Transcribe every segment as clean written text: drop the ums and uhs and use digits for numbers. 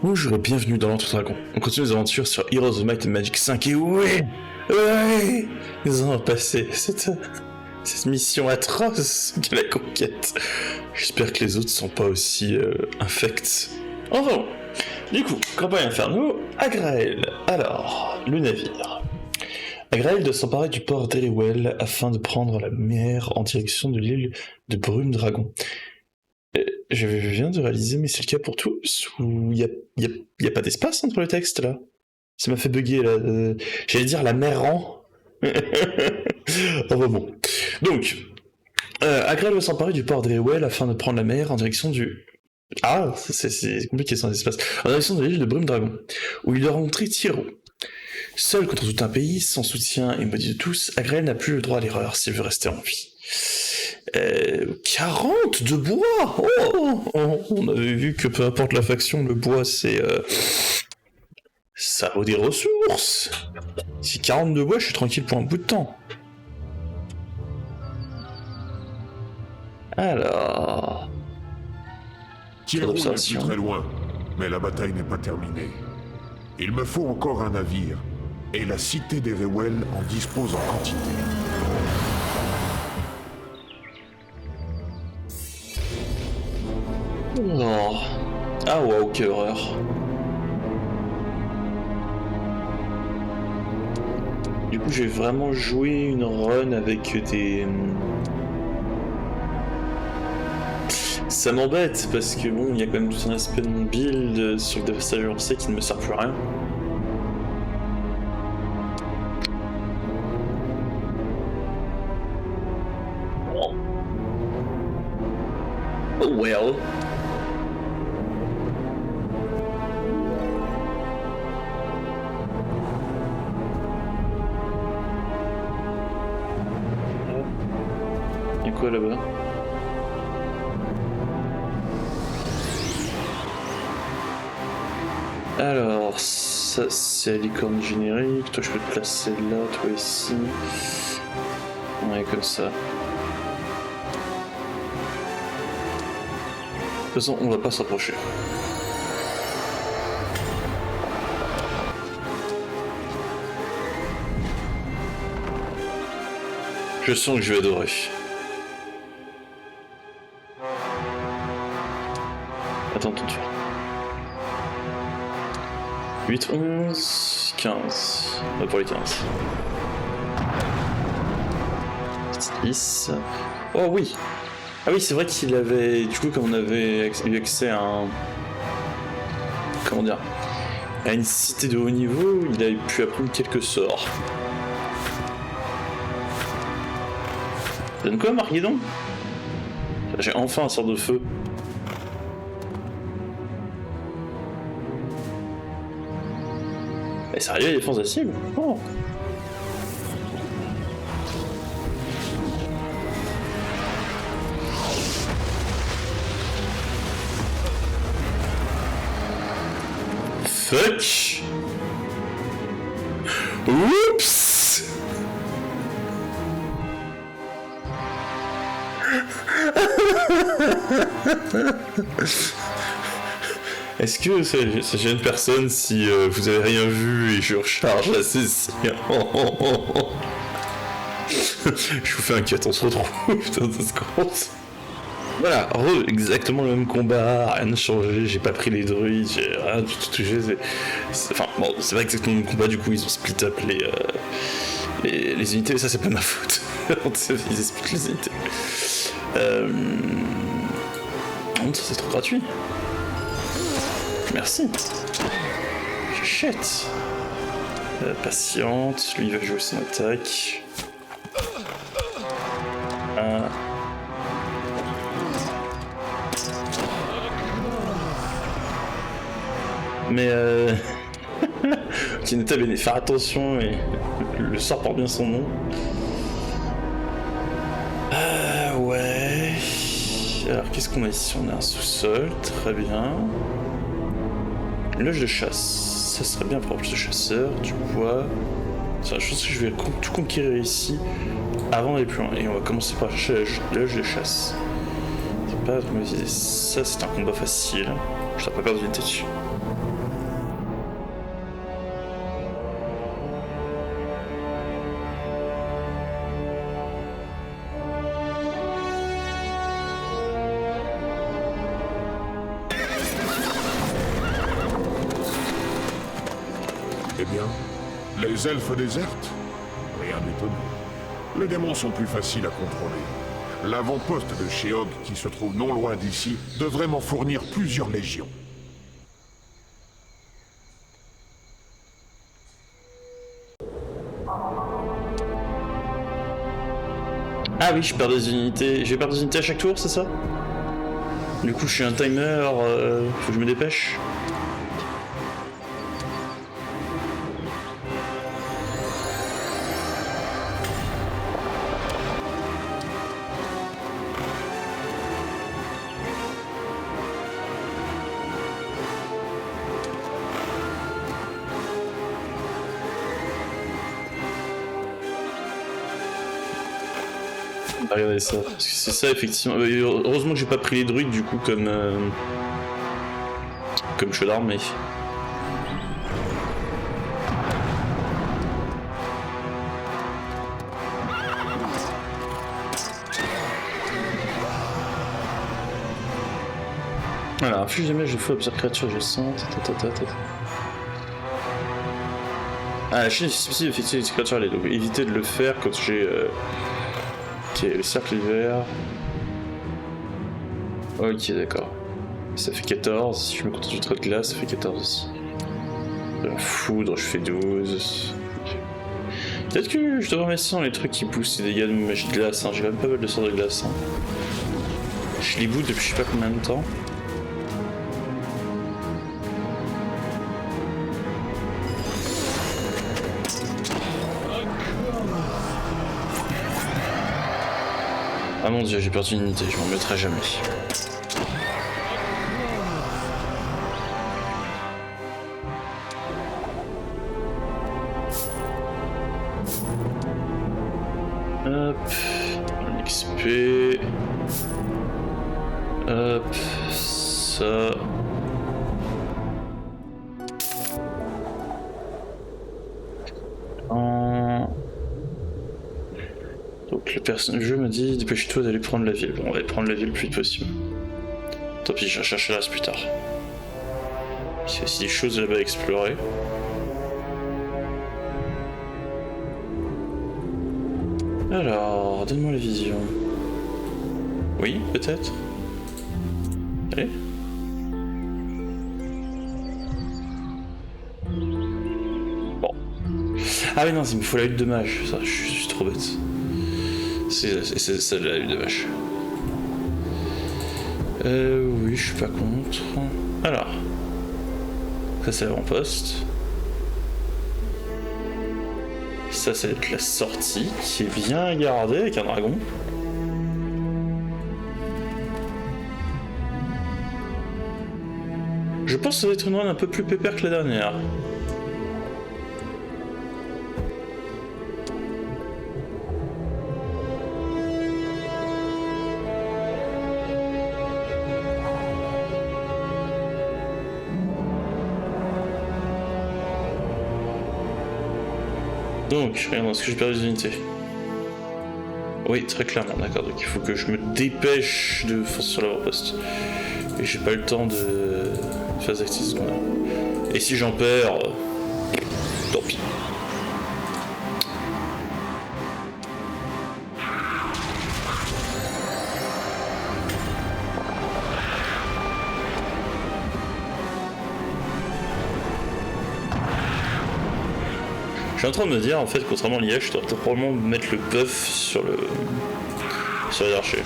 Bonjour et bienvenue dans l'Entre-Dragon. On continue nos aventures sur Heroes of Might and Magic 5 et oui, nous avons passé cette mission atroce de la conquête. J'espère que les autres sont pas aussi infects. Enfin bon, du coup, campagne Inferno, Agrael. Alors, le navire. Agrael doit s'emparer du port d'Erewell afin de prendre la mer en direction de l'île de Brume Dragon. Je viens de réaliser, mais c'est le cas pour tous, où il y a pas d'espace entre le texte, là. Ça m'a fait bugger, là. J'allais dire la mer en... Enfin bon. Donc, Agrael va s'emparer du port d'Erewell afin de prendre la mer en direction du... Ah, c'est compliqué sans espace. En direction de l'île de Brume Dragon, où il doit rencontrer Tyro. Seul contre tout un pays, sans soutien et maudit de tous, Agrael n'a plus le droit à l'erreur s'il veut rester en vie. 40 de bois. On avait vu que peu importe la faction, le bois c'est... ça vaut des ressources. Si 40 de bois, je suis tranquille pour un bout de temps. Alors... Tyro n'est plus très loin, mais la bataille n'est pas terminée. Il me faut encore un navire, et la cité d'Erewell en dispose en quantité. Oh. Ah waouh, quelle horreur. Du coup, j'ai vraiment joué une run avec des... Ça m'embête, parce que bon, il y a quand même tout un aspect de mon build sur le Devastator Urusei qui ne me sert plus à rien. Oh well. Y'a quoi là-bas? Alors, ça c'est la licorne générique, toi je peux te placer là, toi ici. Ouais, comme ça. De toute façon, on va pas s'approcher. Je sens que je vais adorer. Attends, tout de suite. 8, 11, 15. Pour les 15. 10. Oh oui! Ah oui, c'est vrai qu'il avait... Du coup, comme on avait eu accès à un... Comment dire? À une cité de haut niveau, il a pu apprendre quelques sorts. Ça donne quoi, Marguidon? J'ai enfin un sort de feu. Mais sérieux, il défonce la cible? Oh. Fuck. Oups. Est-ce que ça gêne personne si vous avez rien vu et je recharge la session? Je vous fais un cut, on se retrouve dans 2 secondes. Voilà, exactement le même combat, rien n'a changé, j'ai pas pris les druides, j'ai rien du tout touché. Enfin, bon, c'est pas exactement le même combat, du coup ils ont split up les unités, mais ça c'est pas ma faute. Ils expliquent les unités. Ça c'est trop gratuit. Merci. Shit. Patiente, lui il va jouer son attaque. Mais Kineta Bene, faire attention et le sort porte bien son nom. Ouais. Alors qu'est-ce qu'on a ici? On a un sous-sol, très bien. Loge de chasse, ça serait bien pour un de chasseur, du bois. Je pense que je vais tout conquérir ici avant d'aller plus loin. Et on va commencer par chercher la loge de chasse. C'est pas trop mauvaise idée. Ça c'est un combat facile. Je t'ai pas peur d'unité dessus. bien. Les elfes désertent? Rien d'étonnant. Les démons sont plus faciles à contrôler. L'avant-poste de Sheog, qui se trouve non loin d'ici, devrait m'en fournir plusieurs légions. Ah oui, je perds des unités. Je vais perdre des unités à chaque tour, c'est ça? Du coup, je suis un timer, faut que je me dépêche. Regardez ça, parce que c'est ça effectivement. Heureusement que j'ai pas pris les druides du coup comme jeu d'armée. Voilà, inflige damage de feu observe créature adjacente. Ah, la chaîne est susceptible d'effectuer des créatures alliées, donc évitez de le faire quand j'ai. Ok, le cercle vert. Ok, d'accord. Ça fait 14. Si je me contente du trait de glace, ça fait 14 aussi. De la foudre, je fais 12. Peut-être que je devrais mettre ça dans les trucs qui poussent les dégâts de magie de glace. Hein. J'ai quand même pas mal de sorts de glace. Hein. Je les boot depuis je sais pas combien de temps. Ah mon dieu, j'ai perdu une unité, je m'en mettrai jamais. Hop, un XP. Hop, ça. Donc le jeu me dit dépêche-toi d'aller prendre la ville. Bon, on va aller prendre la ville le plus vite possible. Tant pis, je chercherai la race plus tard. Il y a aussi des choses là-bas à explorer. Alors, donne-moi la vision. Oui, peut-être. Allez. Bon. Ah oui non, il me faut la hutte de mage. Ça, je suis trop bête. C'est ça la hutte de mage. Oui, je suis pas contre. Alors. Ça c'est l'avant-poste. Ça va être la sortie qui est bien gardée avec un dragon. Je pense que ça va être une run un peu plus pépère que la dernière. Donc, regarde, est-ce que j'ai perdu des unités? Oui, très clairement, d'accord. Donc il faut que je me dépêche de foncer sur l'avant-poste. Et j'ai pas le temps de phase active secondaire. Et si j'en perds, tant pis. Je suis en train de me dire, en fait, contrairement à l'IA, je dois probablement mettre le buff sur les archers.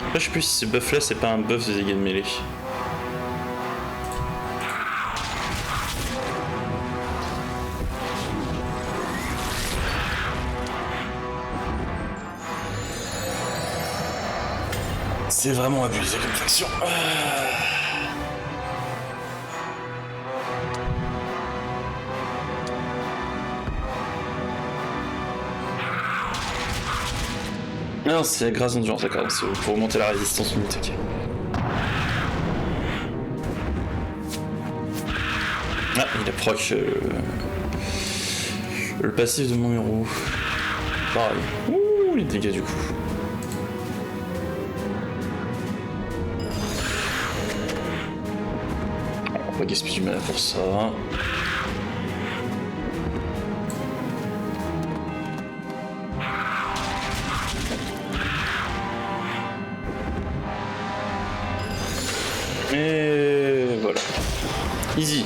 Après, je sais plus si ce buff là, c'est pas un buff de dégâts de mêlée. C'est vraiment abusé comme faction. Non, c'est la grâce d'endurance, d'accord, c'est pour augmenter la résistance au mythique. Ah, il a proc le passif de mon héros. Pareil. Ouh, les dégâts du coup. Pas gaspiller du mana pour ça. Et voilà. Easy.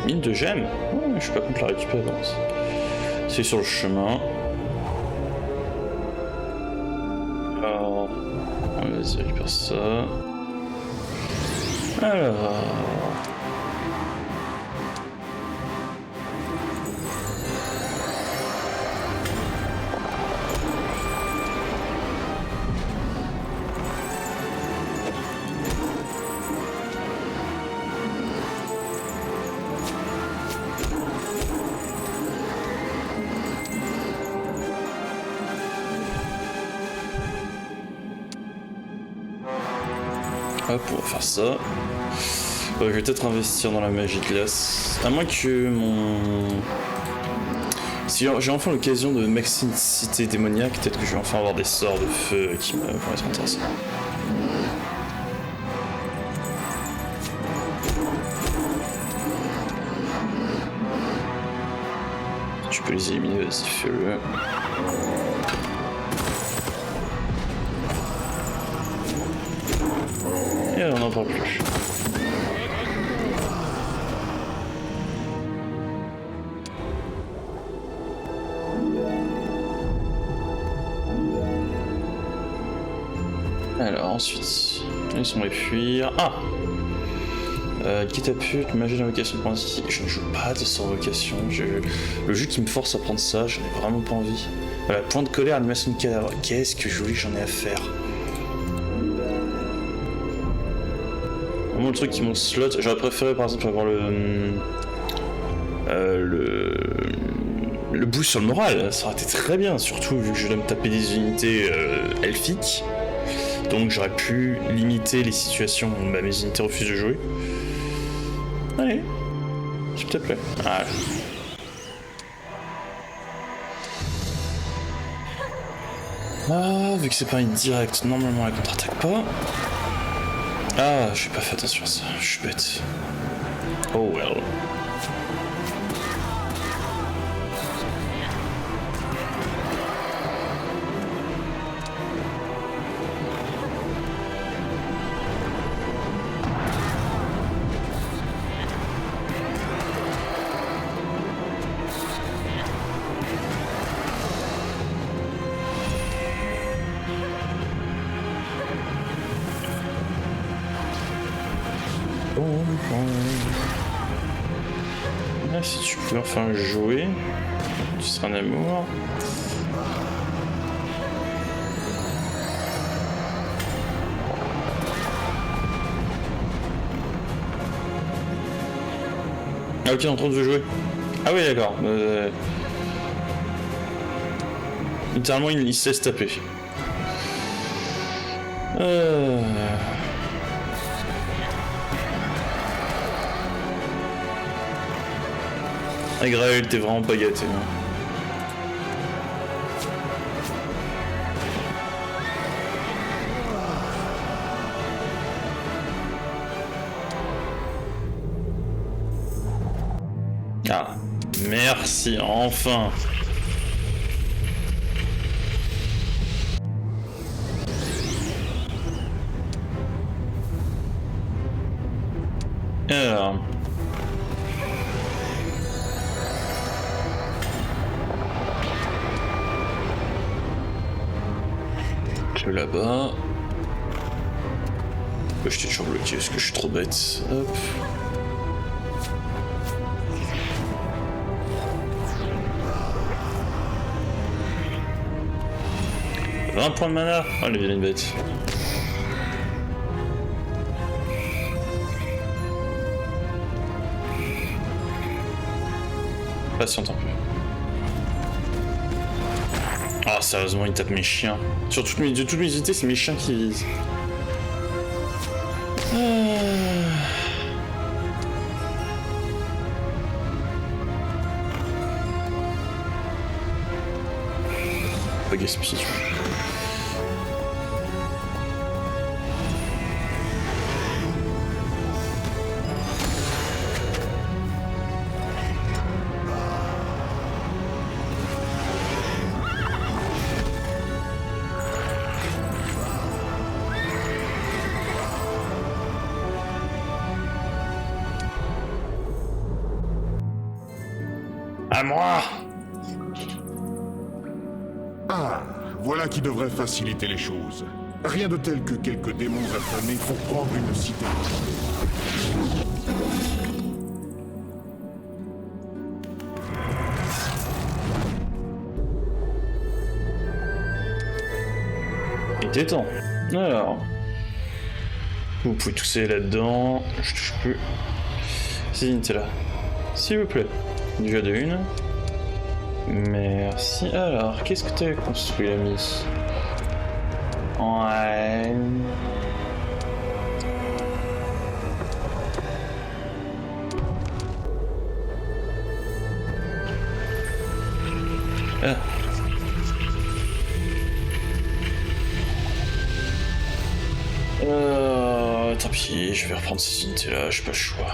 Mine de gemmes. Ouais, je suis pas contre la récupérer d'avance. C'est sur le chemin. Alors... Vas-y, récupère ça. Alors... Hop, on va faire ça. Je vais peut-être investir dans la magie glace. À moins que mon... Si j'ai enfin l'occasion de maxer une cité démoniaque, peut-être que je vais enfin avoir des sorts de feu qui me paraissent intéressants. Tu peux les éliminer, vas-y, fais-le. Et on n'en parle plus. Alors ensuite, laissons-les fuir. Ah, Catapult, magie d'invocation pour ainsi. Je ne joue pas de survocation. Le jeu qui me force à prendre ça, j'en ai vraiment pas envie. Voilà, point de colère, animation de cadavre. Qu'est-ce que joli j'en ai à faire. Vraiment le truc qui monte slot. J'aurais préféré par exemple avoir le boost sur le moral. Ça aurait été très bien, surtout vu que je dois me taper des unités elfiques. Donc j'aurais pu limiter les situations où mes unités refusent de jouer. Allez, s'il te plaît. Voilà. Ah, vu que c'est pas une directe, normalement elle contre-attaque pas. Ah, j'ai pas fait attention à ça, je suis bête. Oh well. Là, si tu peux enfin jouer, tu seras un amour. Ah ok, en train de jouer. Ah oui d'accord. Littéralement il se laisse taper. Graël, t'es vraiment pas gâté. Hein. Ah, merci, enfin. Alors... là-bas. Je t'ai toujours bloqué, est-ce que je suis trop bête? Hop. « 20 points de mana. Oh, les vilaines bêtes. Patiente un peu. Ah, sérieusement, il tape mes chiens. Sur toutes mes unités, c'est mes chiens qui visent. gaspiller. À moi! Ah, voilà qui devrait faciliter les choses. Rien de tel que quelques démons affamés pour prendre une cité. Il était temps. Alors. Vous pouvez tousser là-dedans. Je touche plus. Ces unités-là. S'il vous plaît. Déjà de une. Merci. Alors, qu'est-ce que t'as construit, l'ami? Ouais. Ah. Tant pis, je vais reprendre ces unités-là, j'ai pas le choix.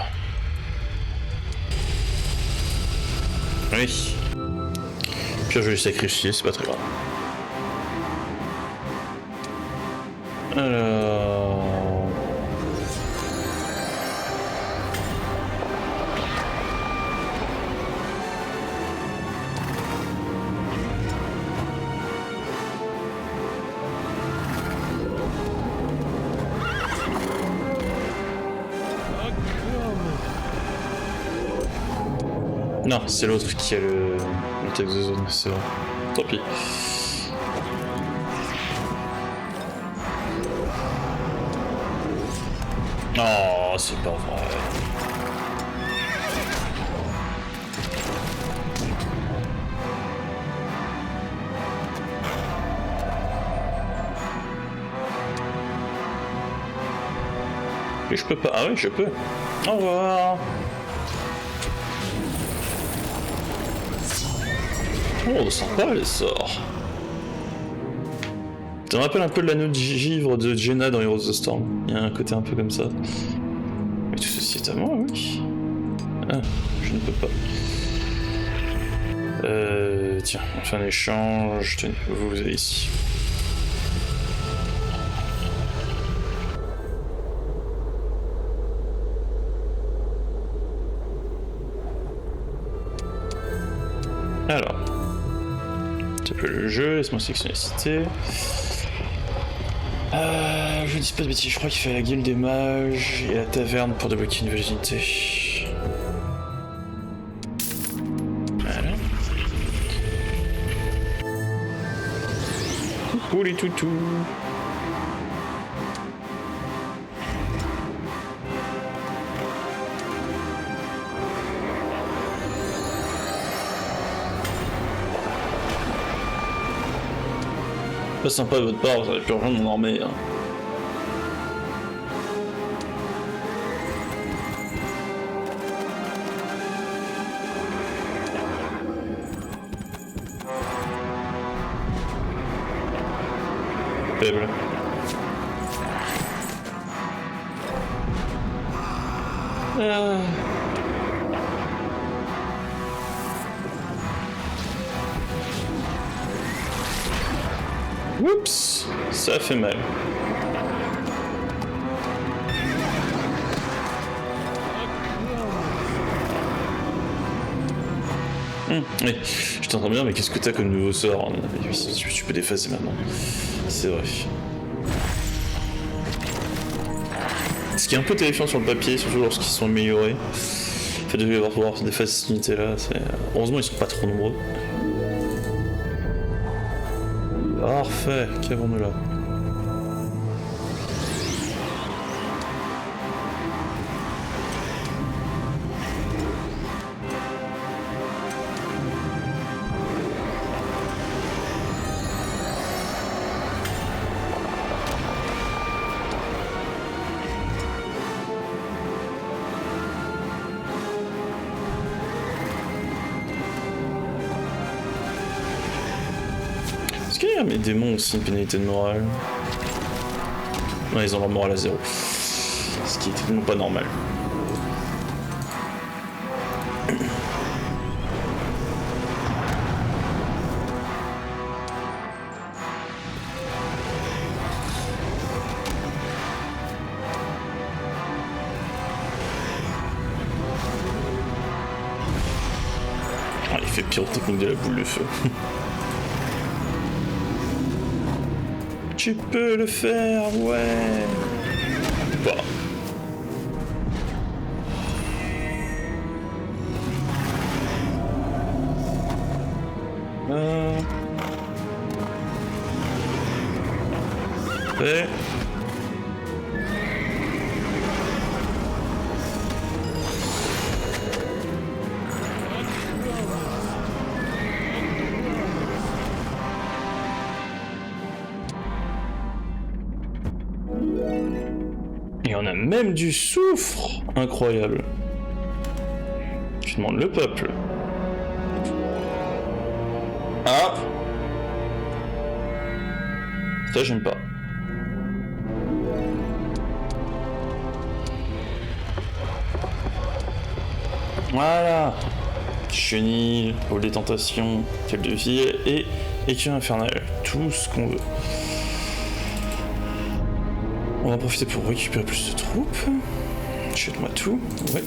Oui. Puis je vais les sacrifier, c'est pas très grave. Alors... Non, c'est l'autre qui a le texte de zone, c'est vrai. Tant pis. Oh, c'est pas vrai. Et je peux pas. Ah oui, je peux. Au revoir. Oh, sympa les sorts. Ça me rappelle un peu l'anneau de givre de Jaina dans Heroes of the Storm. Il y a un côté un peu comme ça. Mais tout ceci est à moi, oui. Ah, je ne peux pas. Tiens, on fait un échange. Tenez, vous allez ici. Alors. Le jeu, laisse-moi sélectionner la cité. Je dis pas de bêtises, je crois qu'il fait la guilde des mages et la taverne pour débloquer une nouvelle unité. Voilà. Coucou les toutous. Pas sympa de votre part, vous avez pu rejoindre mon armée. Hein. Faible. Oups, ça fait mal. Oui, je t'entends bien, mais qu'est-ce que t'as comme nouveau sort hein? Tu peux déphaser maintenant. C'est vrai. Ce qui est un peu terrifiant sur le papier, surtout lorsqu'ils sont améliorés. Le fait de pouvoir déphaser cette unité-là, c'est... Heureusement, ils sont pas trop nombreux. Parfait, qu'avons-nous là? Ah, mais les démons ont aussi une pénalité de morale. Ouais, ils ont leur morale à 0. Ce qui est totalement pas normal. Ah, il fait pyrotechnique de la boule de feu. Tu peux le faire, ouais. Bah. Fait. Et on a même du soufre! Incroyable. Je demande le peuple. Ah! Ça, j'aime pas. Voilà! Chenille, pôle des tentations, quête de vie et écurie infernale. Tout ce qu'on veut. On va en profiter pour récupérer plus de troupes. Jette-moi tout. Ouais.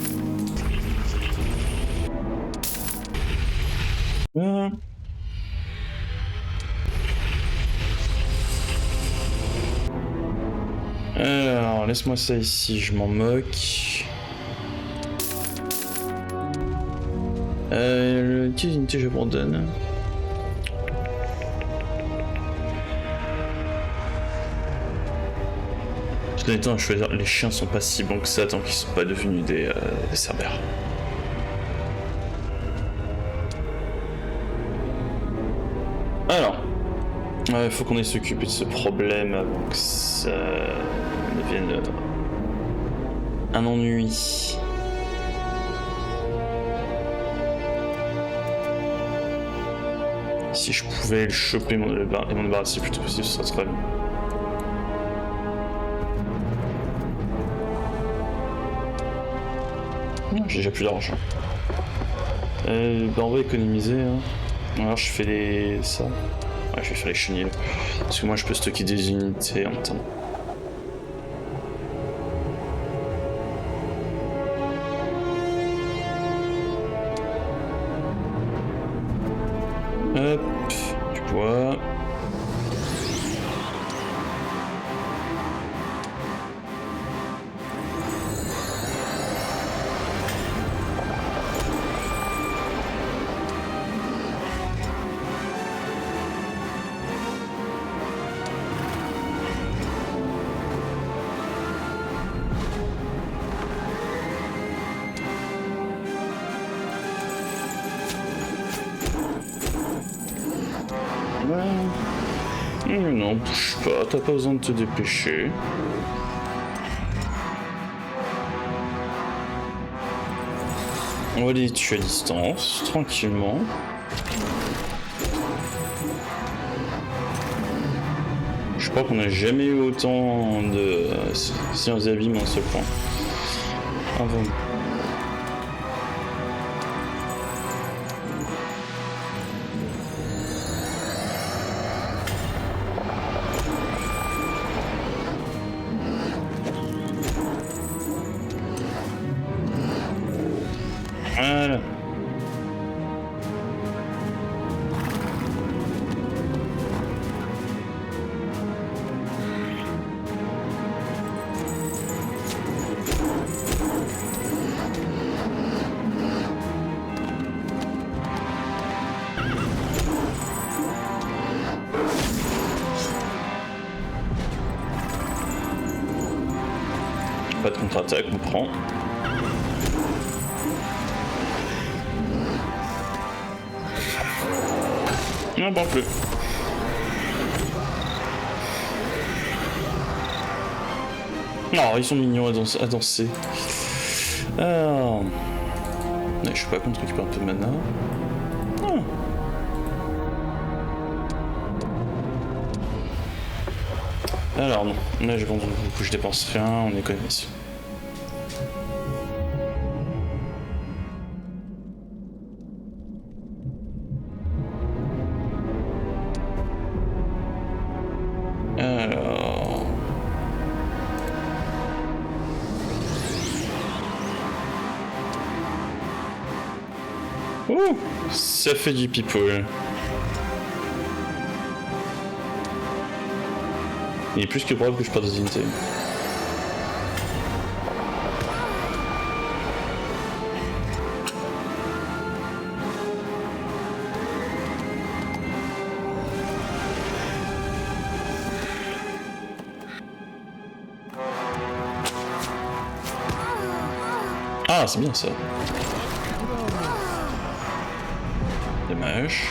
Alors, laisse-moi ça ici, je m'en moque. Quelle unité j'abandonne? Honnêtement, je veux dire, les chiens sont pas si bons que ça tant qu'ils sont pas devenus des cerbères. Alors, il faut qu'on ait s'occuper de ce problème avant que ça devienne un ennui. Si je pouvais le choper et m'en débarrasser le plus tôt possible, ce serait très bien. J'ai déjà plus d'argent. On va économiser. Hein. Alors je fais ça. Ouais, je vais faire les chenilles. Parce que moi je peux stocker des unités en même temps. Hop, du bois. Non, bouge pas, t'as pas besoin de te dépêcher. On va les tuer à distance, tranquillement. Je crois qu'on n'a jamais eu autant de sciences d'abîme en ce point. Avant. Voilà. Pas de contre-attaque, on prend. Non, bon plus. Non, ils sont mignons à danser. Alors... Ouais, je suis pas contre récupérer un peu de mana. Ah. Alors non, là j'ai vendu beaucoup, je dépense rien, on économise. Alors... Ouh, ça fait du people. Il est plus que probable que je perde des unités. Ah, c'est bien ça. Dommage.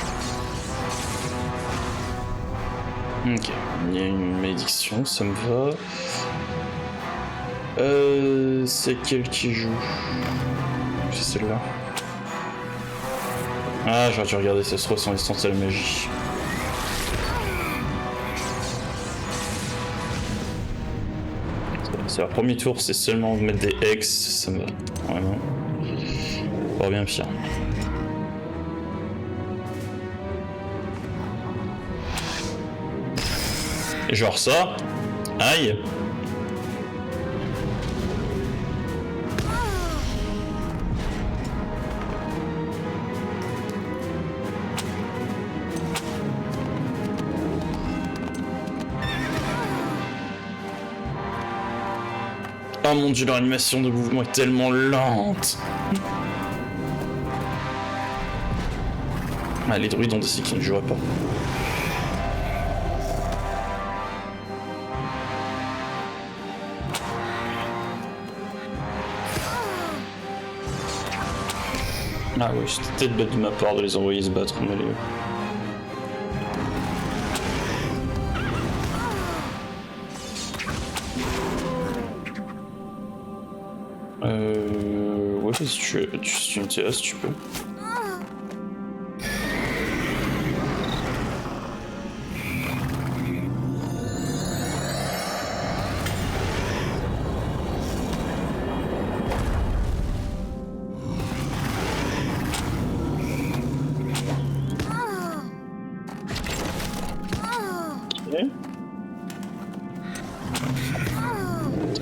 Ok, il y a une malédiction, ça me va. C'est quelle qui joue? C'est celle-là. Ah, j'aurais dû regarder, ça se trouve sans résistance à la magie. C'est leur premier tour, c'est seulement mettre des hex, ça me va. Vraiment. Pas bien pire. Genre ça. Aïe. Oh mon dieu, leur animation de mouvement est tellement lente. Ah, les druides ont décidé qu'ils ne joueraient pas. Ah oui, c'était peut-être bête de ma part de les envoyer se battre, mais allez. Ouais, si tu m'intéresses, tu peux.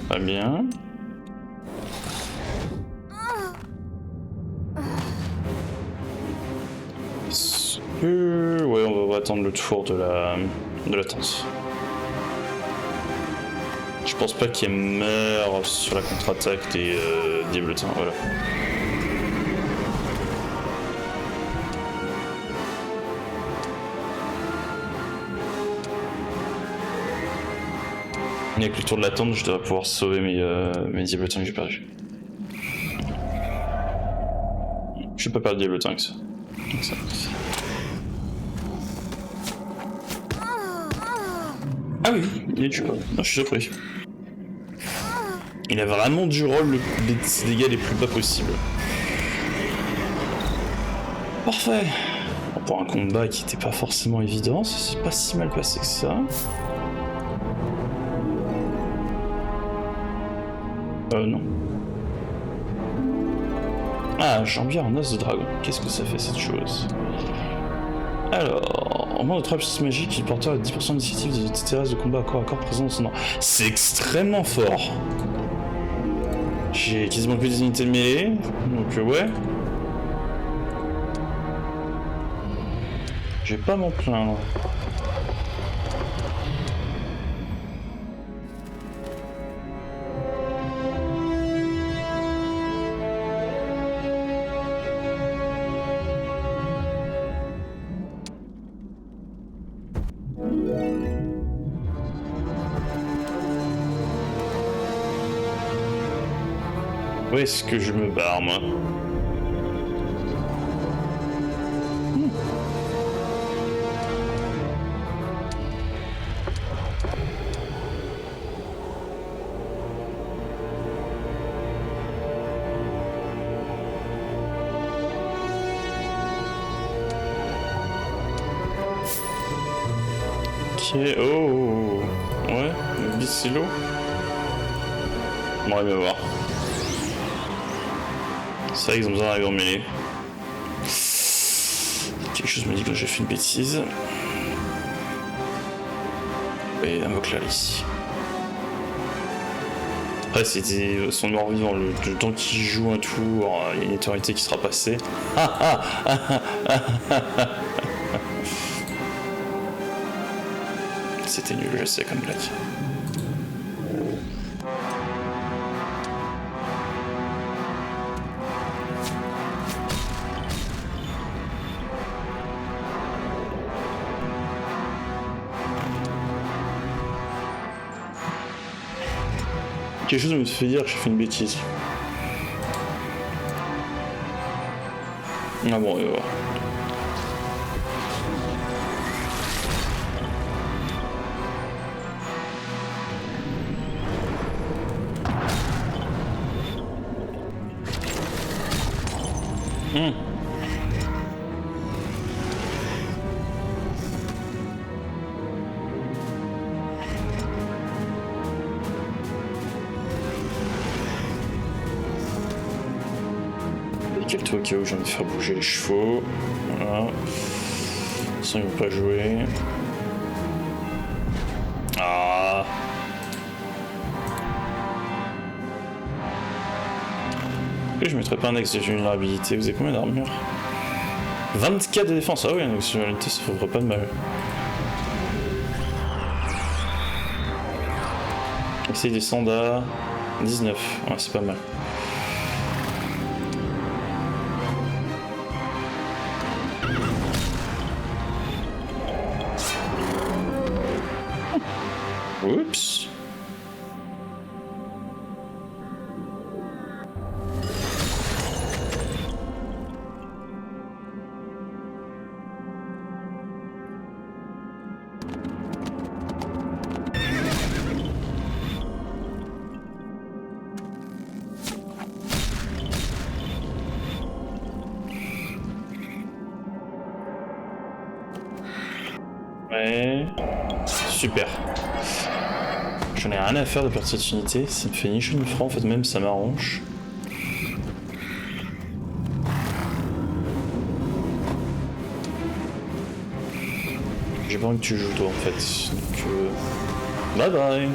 Très bien. Ouais, on va attendre le tour de la tente. Je pense pas qu'il meurt sur la contre-attaque des diablotins, voilà. Et avec le tour de la tente, je devrais pouvoir sauver mes diablotins que j'ai perdus. Je peux pas perdre diablotin avec ça. Ah oui, il est tué. Non, je suis surpris. Il a vraiment du rôle des dégâts les plus bas possibles. Parfait. Pour un combat qui était pas forcément évident, ça s'est pas si mal passé que ça. Non. Ah, jambière en os de dragon. Qu'est-ce que ça fait cette chose? Alors, au moins de 3 puissances magiques, il porteur à 10% d'initiative des unités terrestres de combat à corps présents dans son ordre. C'est extrêmement fort. J'ai quasiment que des unités de mêlée, donc ouais. Je vais pas m'en plaindre. Où est-ce que je me barre, moi? Ok, oh, ouais, des silos. On va bien voir. C'est vrai qu'ils ont besoin d'un grand mêlée. Quelque chose me dit que j'ai fait une bêtise. Et invoque là ici. Après, c'était son mort-vivant, le temps qu'il joue un tour, il y a une éternité qui sera passée. C'était nul, je sais, comme blague. Quelque chose me fait dire que j'ai fait une bêtise. Ah bon, on va voir. Calme-toi au cas où j'ai envie de faire bouger les chevaux. Voilà. Sinon ils vont pas jouer. Ah. Pourquoi je mettrais pas un axe de vulnérabilité? Vous avez combien d'armure? 24 de défense. Ah oui, un axe de vulnérabilité ça ferait pas de mal. Essaye de descendre à 19. Ouais, c'est pas mal. Oups. Ouais. Super. J'en ai rien à faire de perdre cette unité, ça me fait ni chaud ni froid, en fait même ça m'arrange. J'ai pas envie que tu joues toi en fait, donc bye bye.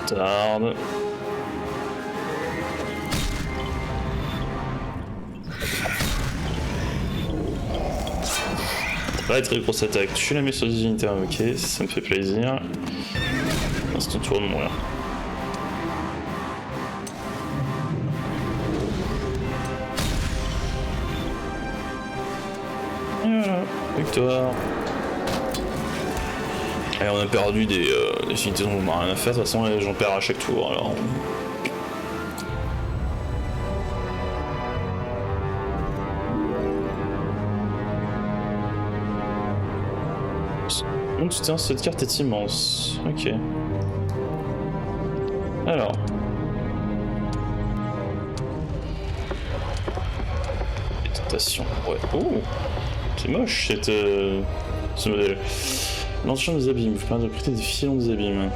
Tarde. Pas très grosse attaque, tu la mets sur des unités invoquées, ça me fait plaisir. C'est ton tour de mourir. Et voilà, victoire. Et on a perdu des unités dont on n'a rien à faire, de toute façon j'en perds à chaque tour alors. Donc putain, cette carte est immense. Ok. Alors. Tentation. Ouais. Oh, c'est moche ce modèle. L'ancien des abîmes. Vous permet de recruter des filons des abîmes.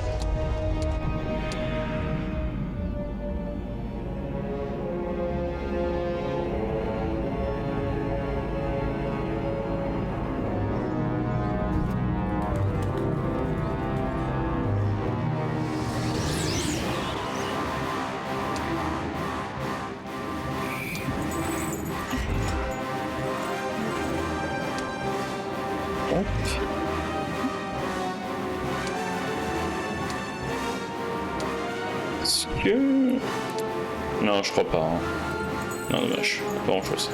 Est-ce que... Non, je crois pas. Hein. Non, dommage. Pas grand chose.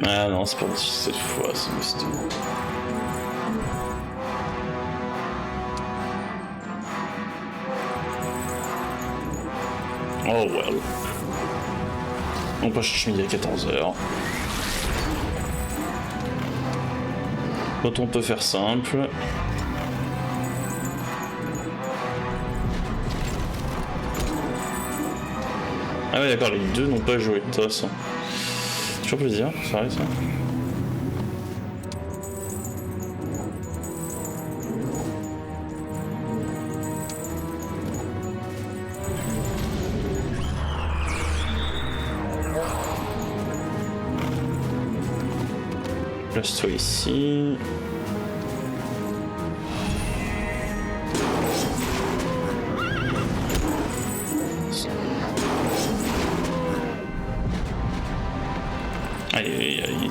Ah non, c'est pas bon cette fois, c'est bon. Oh well. On peut chercher midi à 14h. Quand on peut faire simple. Ah ouais d'accord, les deux n'ont pas joué, intéressant. Toujours plaisir, ça arrive ça. Place-toi ici.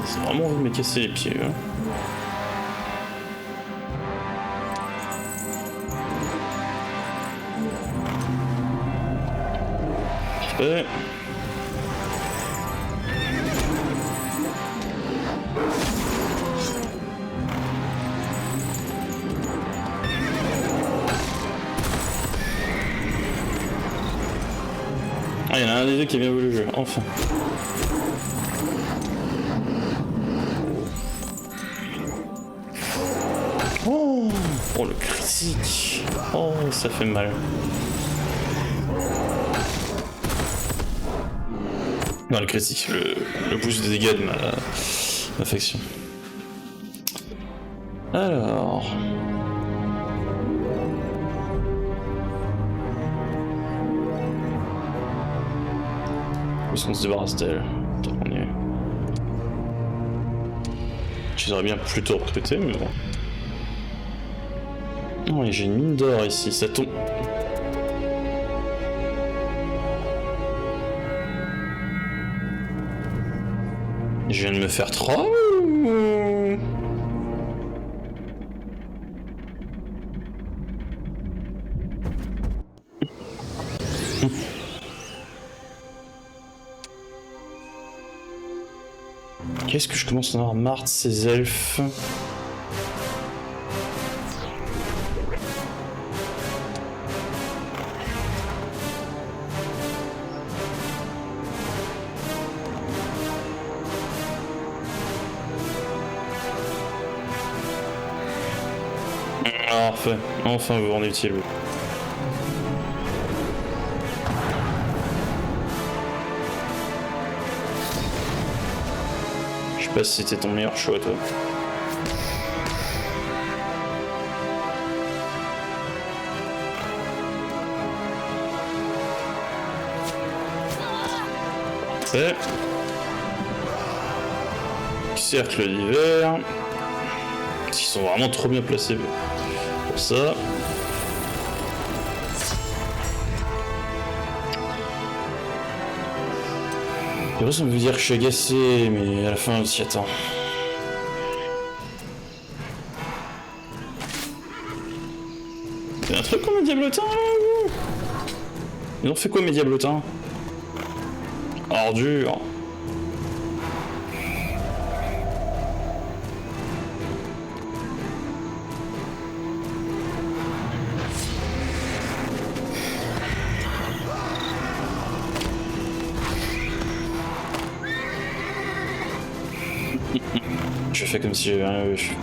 Ils ont vraiment envie de me casser les pieds. Hein. Parfait. Ah, il y en a un des deux qui a bien voulu le jeu, enfin. Oh le critique. Oh ça fait mal. Non le critique, le boost de dégâts de ma faction. Alors. Où est-ce qu'on se débarrasse d'elle? Tant qu'on y est. Je les aurais bien plutôt recruté mais bon. Oh, j'ai une mine d'or ici, ça tombe. Je viens de me faire 3 ou... Qu'est-ce que je commence à en avoir marre de ces elfes? Ah, parfait. Enfin, vous rendez utile. Je sais pas si c'était ton meilleur choix, toi. Parfait. Cercle d'hiver. Ils sont vraiment trop bien placés pour ça. J'ai l'impression de vous dire que je suis agacé, mais à la fin on s'y attend. C'est un truc comme mes diablotins là, vous? Ils ont fait quoi mes diablotins? Ordure. Je fais comme si j'avais rien vu.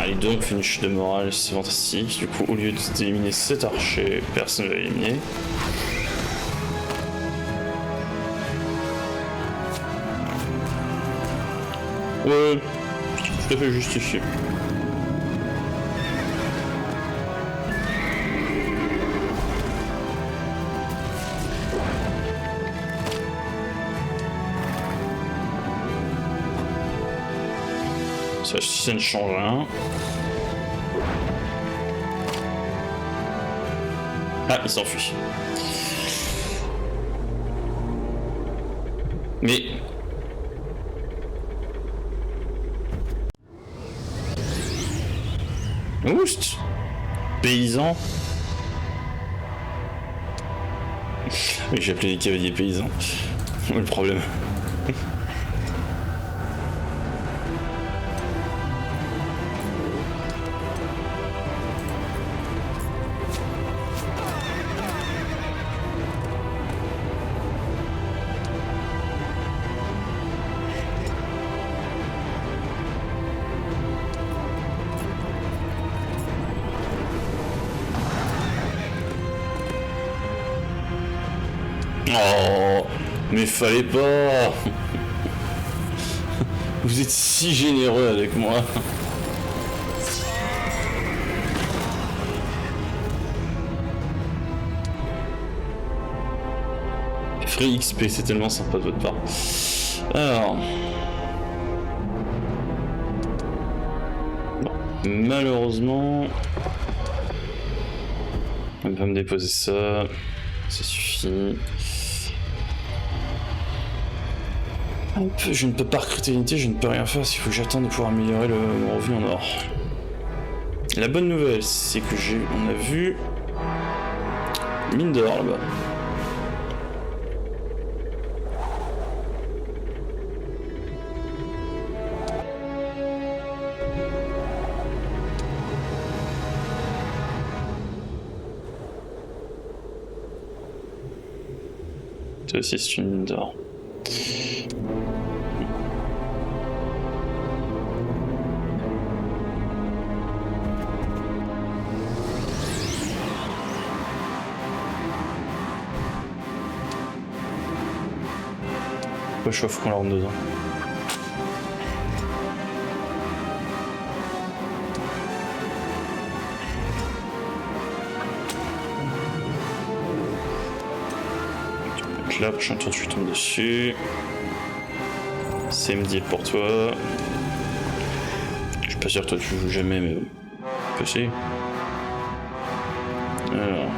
Allez donc, finish de morale, c'est fantastique. Du coup, au lieu d'éliminer cet archer, personne ne va l'éliminer. Ouais, tout à fait justifié. Ça ne change rien. Ah, il s'enfuit. Mais... Oust! Paysan. Oui, j'ai appelé les cavaliers paysans. Le problème. Oh, mais fallait pas. Vous êtes si généreux avec moi. Free XP, c'est tellement sympa de votre part. Alors... Bon, malheureusement... On va me déposer ça. Ça suffit. Hop, je ne peux pas recruter l'unité, je ne peux rien faire, s'il faut que j'attende de pouvoir améliorer mon revenu en or. La bonne nouvelle, c'est que on a vu... mine d'or là-bas. Ça aussi c'est une mine d'or. Pas chauffe qu'on la rentre dedans. Là, prochain tour, tu tombes dessus. CMD pour toi. Je suis pas sûr que toi tu joues jamais, mais que si. Alors.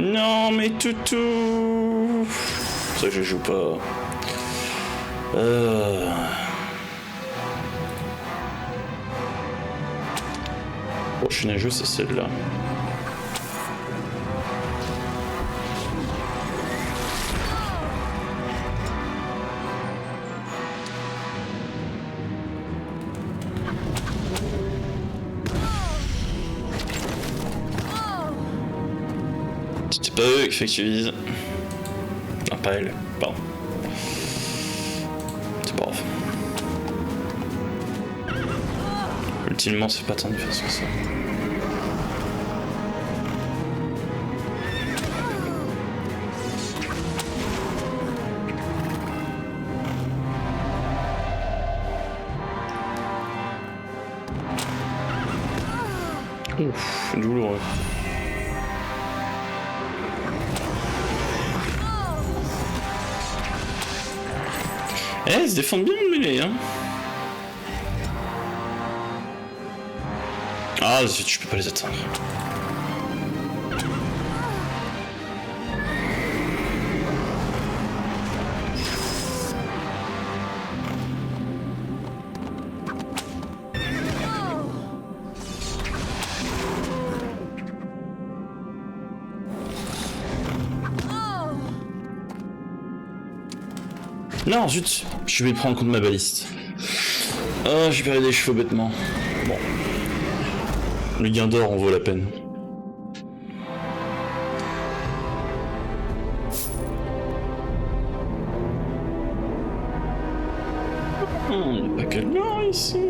Non, mais toutou! C'est ça que je joue pas. Prochaine à jouer, c'est celle-là. C'est pas eux qui effectuisent. Non, pas elle. Pardon. C'est pas grave. Ultimement, c'est pas tant différence que ça. Ouf, douloureux. Eh, ils se défendent bien le mêlée, hein. Ah, zut, je peux pas les atteindre. Non, zut, je vais prendre contre ma baliste. Ah, j'ai perdu des cheveux bêtement. Bon. Le gain d'or en vaut la peine. Oh, il n'y a pas que de l'or ici.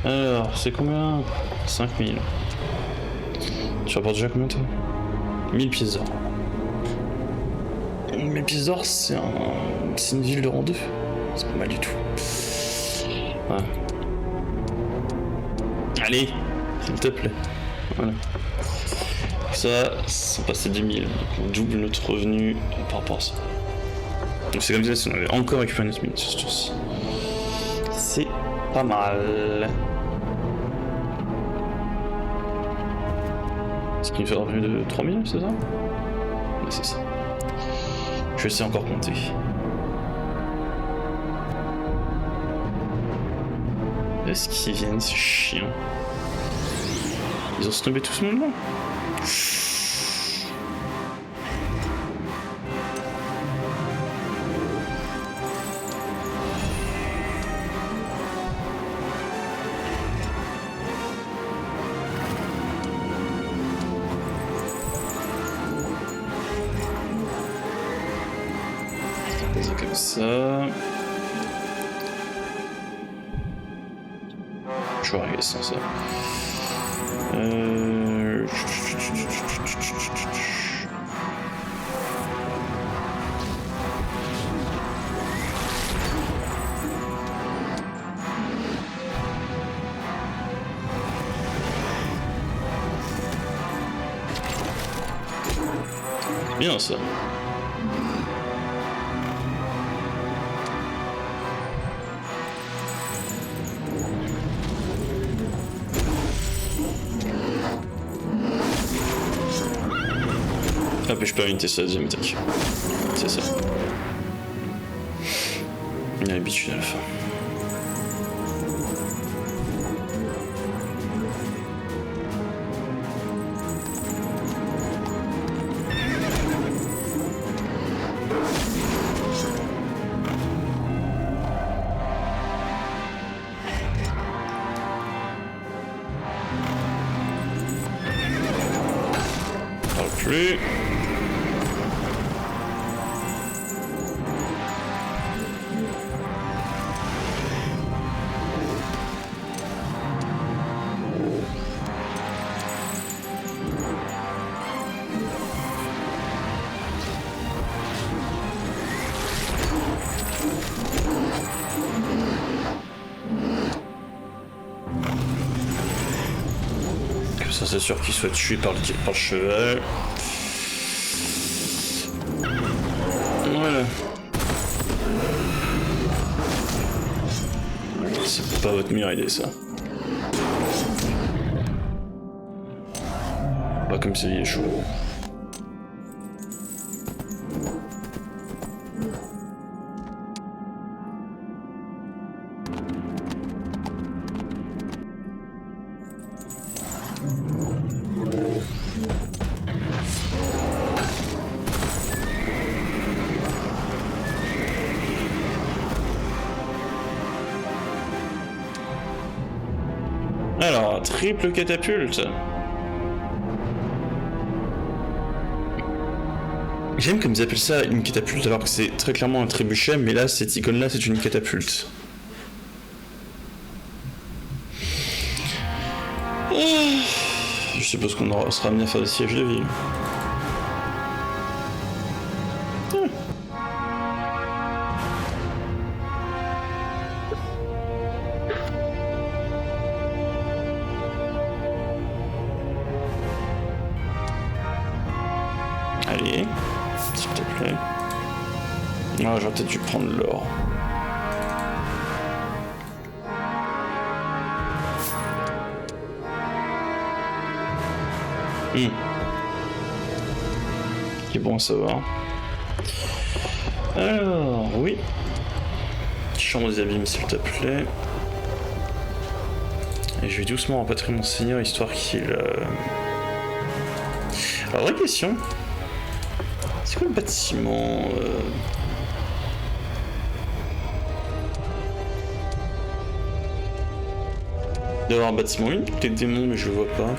Alors, c'est combien? 5000. Tu rapportes déjà combien toi? 1000 pièces d'or. 1000 pièces d'or, c'est une ville de rang 2. C'est pas mal du tout. Ouais. Allez, s'il te plaît. Voilà. Ça, sans passer 10 000. Donc on double notre revenu par rapport à ça. Donc c'est comme ça si on avait encore récupéré notre mine sur ce tour-ci. C'est pas mal. Ce qui nous fait un revenu de 3000, c'est ça? Ouais, c'est ça. Je sais encore compter. Est-ce qu'ils viennent, ces chiens? Ils ont snobé tout ce monde-là? Comme ça. toujours arriver sans ça. Bien ça. Hop, et je peux inviter ça à la deuxième attaque. C'est ça. Il a l'habitude à la fin. Plus. Comme ça, c'est sûr qu'il soit tué par le cheval. Voilà. C'est pas votre meilleure idée, ça. Pas comme ça, il est chaud. Alors, triple catapulte. J'aime comme ils appellent ça une catapulte alors que c'est très clairement un trébuchet, mais là, cette icône-là, c'est une catapulte. Je suppose qu'on sera amené à faire des sièges de ville. Allez, s'il te plaît. Ah, j'aurais peut-être dû prendre l'or. C'est bon à savoir. Alors, oui. Chambre des abîmes, s'il te plaît. Et je vais doucement rapatrier mon seigneur, histoire qu'il... Alors, vraie question. C'est quoi le bâtiment Il doit y avoir un bâtiment unique, les démons, mais je le vois pas.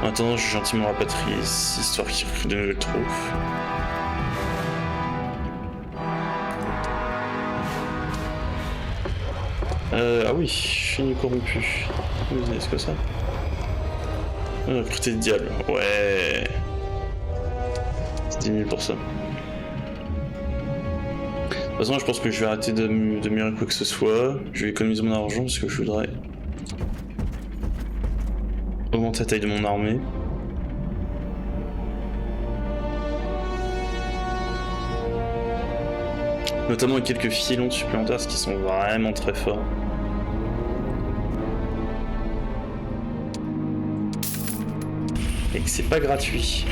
En attendant, je vais gentiment rapatrier ici, histoire qu'il y ait de nouvelles troupes. Ah oui, fini corrompu. Est-ce que ça recruter le diable, ouais. C'est 10 000 pour ça. De toute façon, je pense que je vais arrêter de mirer quoi que ce soit. Je vais économiser mon argent parce que je voudrais augmenter la taille de mon armée. Notamment avec quelques filons supplémentaires, ce qui sont vraiment très forts. Et que c'est pas gratuit.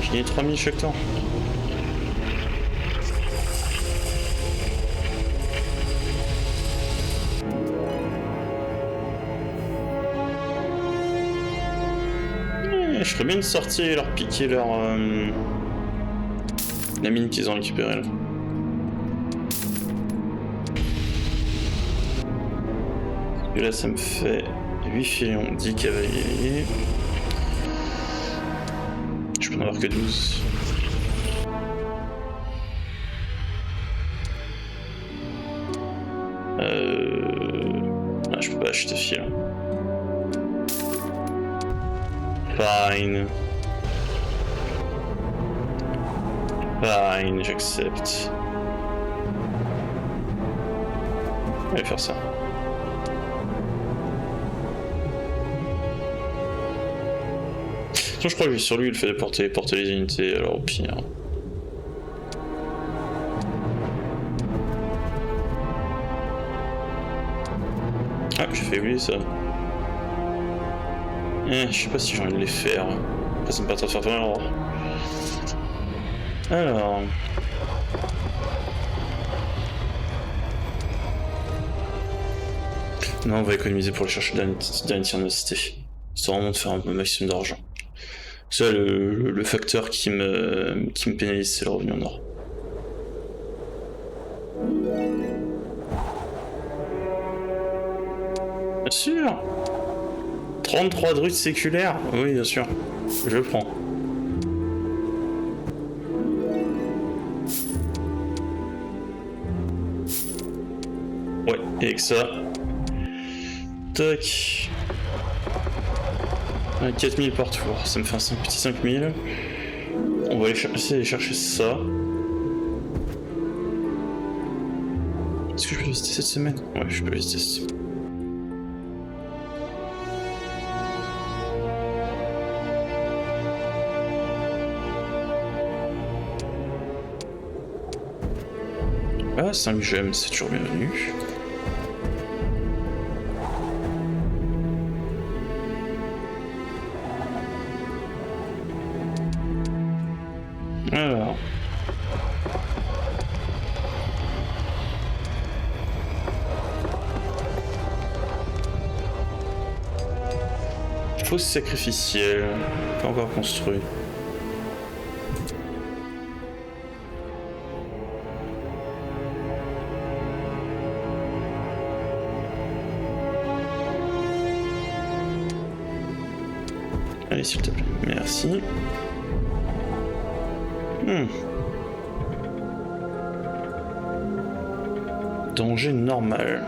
J'ai gagné 3000 chaque temps. Je ferais bien une sortie et leur piquer leur... la mine qu'ils ont récupérée là. Et là ça me fait 8 filons, 10 cavaliers. Je peux en avoir que 12. Ah, je peux pas acheter fil. Fine. Fine, j'accepte. Je vais faire ça. Je crois que sur lui, il fait porter les unités, alors au pire. Ah, j'ai fait oublier ça. Je sais pas si j'ai envie de les faire. Après, ça me permet de faire tourner l'endroit. Alors. Non, on va économiser pour aller chercher dernier tiers de cité. Histoire vraiment de faire un maximum d'argent. C'est le facteur qui me pénalise, c'est le revenu en or. Bien sûr. 33 druides séculaires. Oui, bien sûr. Je prends. Ouais, et avec ça. Tac. 4000 par tour, ça me fait un petit 5000. On va essayer d'aller chercher ça. Est-ce que je peux visiter cette semaine? Ouais, je peux visiter cette semaine. Ah, 5 gemmes, c'est toujours bienvenu. Alors. Fosse sacrificielle, pas encore construit. Allez, s'il te plaît, merci. Danger normal.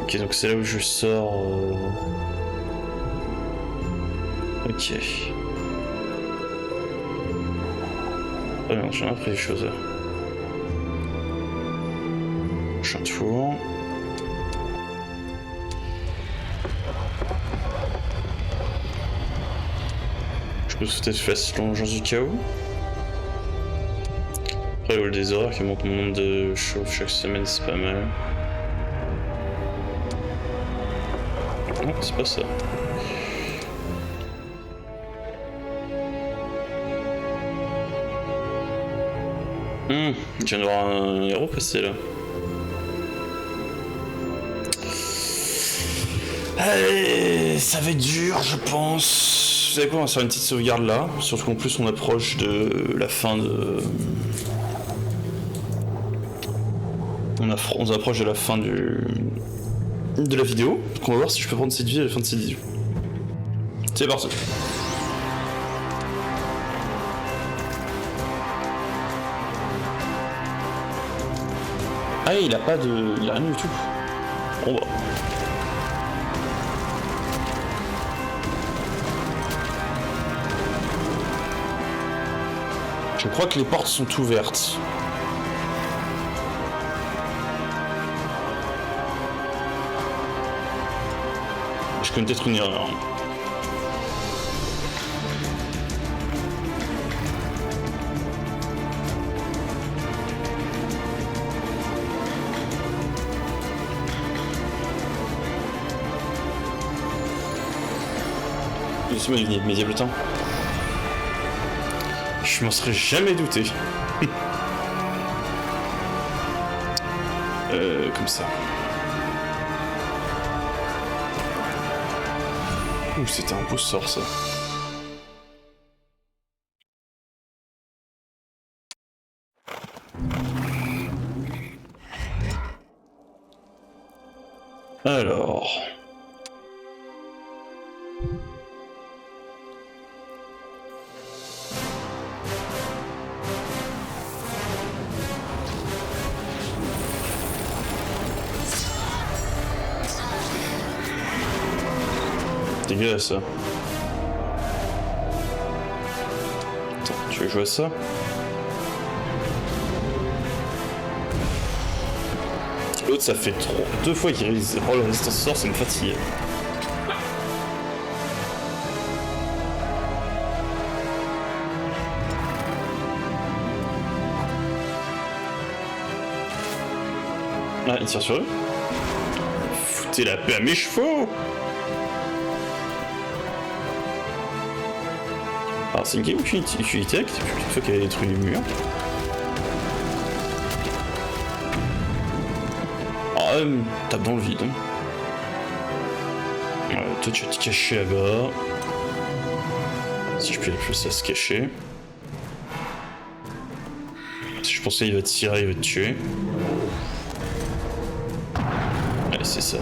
Ok, donc c'est là où je sors. Ok. Ah non, j'en ai appris des choses. Prochain tour. Je peux peut-être faire l'urgence du chaos. Après, le hall des horreurs qui monte mon nombre de chauves chaque semaine, c'est pas mal. Non, c'est pas ça. Je viens de voir un héros passer là. Allez, ça va être dur, je pense. Vous savez quoi, on va faire une petite sauvegarde là. Surtout qu'en plus, on approche de la fin de. On approche de la fin de la vidéo. Donc on va voir si je peux prendre cette vie à la fin de cette vidéo. C'est parti. Ah, il a pas de. Il a rien du tout. Bon bah. Je crois que les portes sont ouvertes. Je connais peut-être une erreur. Laissez-moi deviner mes diablotins. Je m'en serais jamais douté. Comme ça. Ouh, c'était un beau sort ça. Alors... dégueulasse ça. Attends, tu veux jouer à ça? L'autre ça fait trop. 2 fois qu'il roll le résistance sort, ça me fatigue. Ah, il tire sur eux? Foutez la paix à mes chevaux! Alors c'est une game utilité une fois qu'elle a détruit les murs. Ah, tape dans le vide. Toi tu vas te cacher là-bas. Si je peux plus à se cacher. Si je pensais qu'il va te tirer, il va te tuer. Ouais, c'est ça.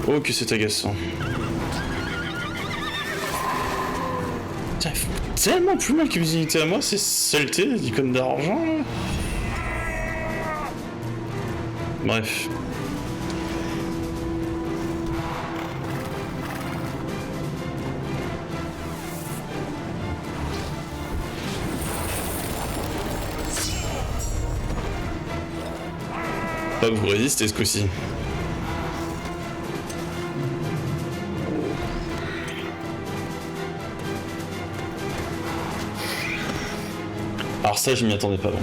Oh que c'est agaçant. Putain, il faut tellement plus mal que mes unités à moi, c'est saleté, des icônes d'argent là. Bref. Pas vous résister ce coup-ci. Alors ça, je m'y attendais pas, donc.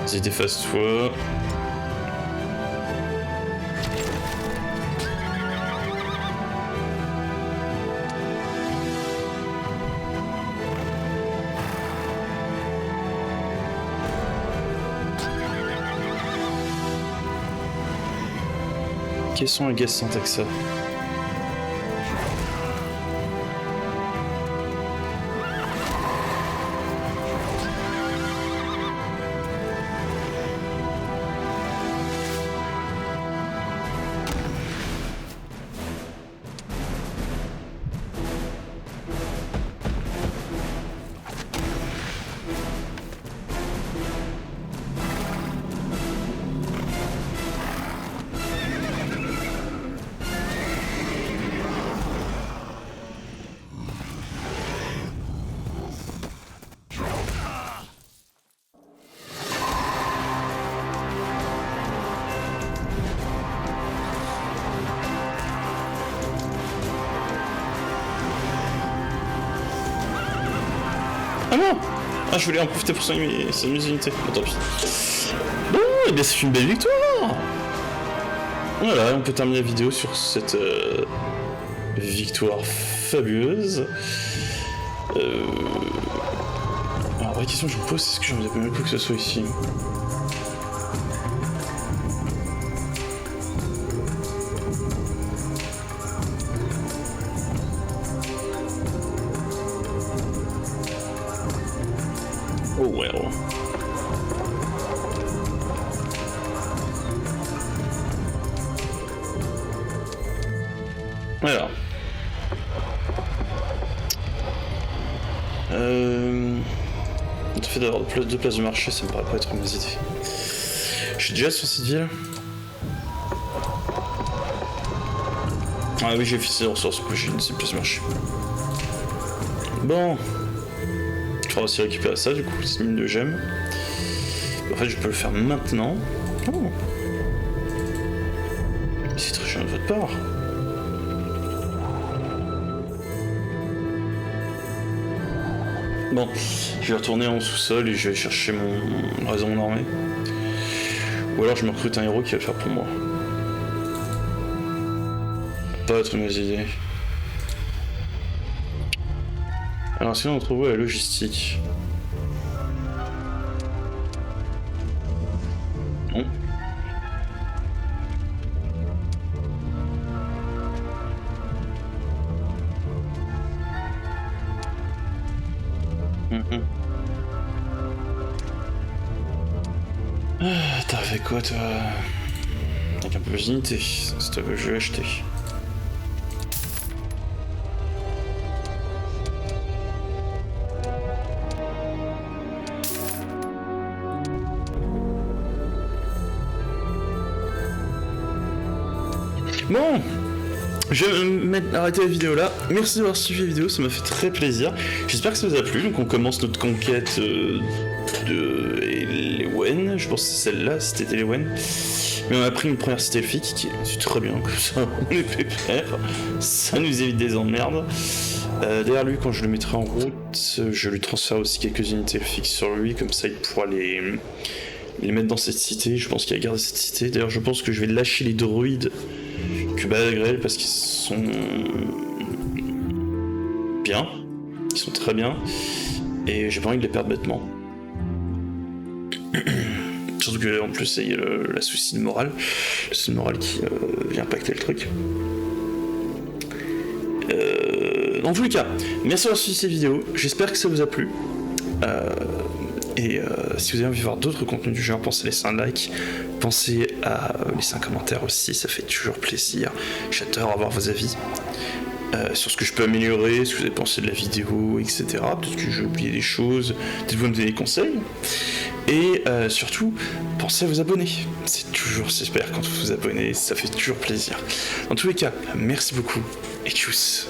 Vas-y, déface-toi. Quels sont agaçantes avec ça? Ah non! Ah, je voulais en profiter pour soigner mes unités. Oh, tant pis. Bon, et bien c'est une belle victoire! Voilà, on peut terminer la vidéo sur cette victoire fabuleuse. Alors, la vraie question que je me pose, c'est est-ce que j'ai envie de même que ce soit ici? Oh well. Alors. Le fait d'avoir deux places de marché, ça me paraît pas être une mauvaise idée. Je suis déjà sur cette ville. Ah oui, j'ai fixé les ressources, pourquoi j'ai une place de marché. Bon. Il faudra aussi récupérer ça, du coup, cette mine de gemmes. En fait, je peux le faire maintenant. Oh. C'est très chiant de votre part. Bon, je vais retourner en sous-sol et je vais chercher mon raison de mon armée. Ou alors je me recrute un héros qui va le faire pour moi. pas être une mauvaise idée. Alors sinon on trouve la logistique. Non. T'as fait quoi toi? Avec un peu d'unité, si tu veux, je vais acheter. Bon, je vais arrêter la vidéo là. Merci d'avoir suivi la vidéo, ça m'a fait très plaisir. J'espère que ça vous a plu. Donc on commence notre conquête de Elewen. Je pense que c'est celle-là, c'était Elewen. Mais on a pris une première cité elfique qui est très bien, comme ça on est pépère. Ça nous évite des emmerdes. Derrière lui, quand je le mettrai en route, je lui transfère aussi quelques unités elfiques sur lui, comme ça il pourra les mettre dans cette cité. Je pense qu'il va garder cette cité. D'ailleurs, je pense que je vais lâcher les druides Cubagrel parce qu'ils sont bien, ils sont très bien, et j'ai pas envie de les perdre bêtement. Surtout qu'en plus il y a la souci de morale, le souci de morale qui vient impacter le truc. Dans tous les cas, merci d'avoir suivi cette vidéo, j'espère que ça vous a plu. Et si vous avez envie de voir d'autres contenus du genre, pensez à laisser un like, pensez à laisser un commentaire aussi, ça fait toujours plaisir. J'adore avoir vos avis sur ce que je peux améliorer, ce que vous avez pensé de la vidéo, etc. Peut-être que j'ai oublié des choses, peut-être vous me donnez des conseils. Et surtout, pensez à vous abonner. C'est toujours super quand vous vous abonnez, ça fait toujours plaisir. Dans tous les cas, merci beaucoup et tchuss.